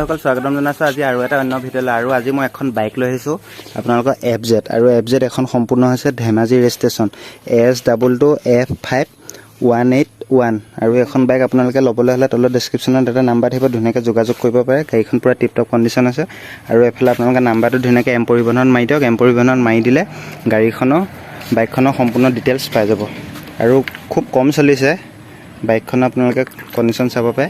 বন্ধুসকল স্বাগতম জনাইছোঁ আজি আৰু এটা অন্য ভিডিঅ'লৈ। আৰু আজি মই এখন বাইক লৈ আহিছোঁ আপোনালোকৰ FZ, আৰু FZ এখন সম্পূৰ্ণ হৈছে ধেমাজি ৰেজিষ্ট্ৰেশ্যন S222F5181। আৰু এখন বাইক আপোনালোকে ল'বলৈ হ'লে তলত ডেছক্ৰিপশ্যনত এটা নাম্বাৰ থাকিব, ধুনীয়াকৈ যোগাযোগ কৰিব পাৰে। গাড়ীখন পূৰা টিপটপ কণ্ডিশ্যন আছে। আৰু এফালে আপোনালোকে নাম্বাৰটো ধুনীয়াকৈ এম পৰিবহণত মাৰি দিয়ক। এম পৰিবহণত মাৰি দিলে বাইকখনৰ সম্পূৰ্ণ ডিটেইলছ পাই যাব। আৰু খুব কম চলিছে বাইকখন, আপোনালোকে কণ্ডিশ্যন চাব পাৰে।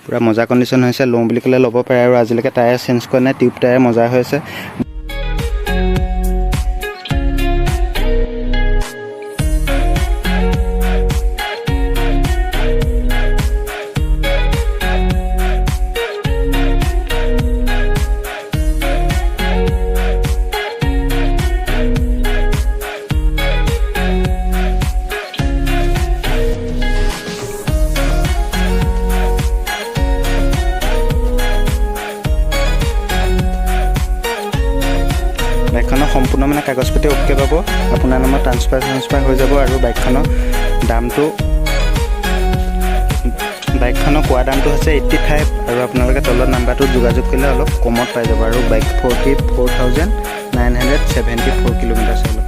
পুৰা মজা কণ্ডিশ্যন হৈছে, লওঁ বুলি ক'লে ল'ব পাৰে। আৰু আজিলৈকে টায়াৰ চেঞ্জ কৰা নাই, টিউব টায়াৰ মজা হৈ আছে। বাইকখনৰ সম্পূৰ্ণ কাগজ পাতি অ'কে পাব, আপোনাৰ নামত ট্ৰান্সফাৰ হৈ যাব। আৰু বাইকখনৰ কোৱা দামটো হৈছে 85। আৰু আপোনালোকে তলত নাম্বাৰটোত যোগাযোগ কৰিলে অলপ কমত পাই যাব। আৰু বাইক 44,974 কিলোমিটাৰ চলে।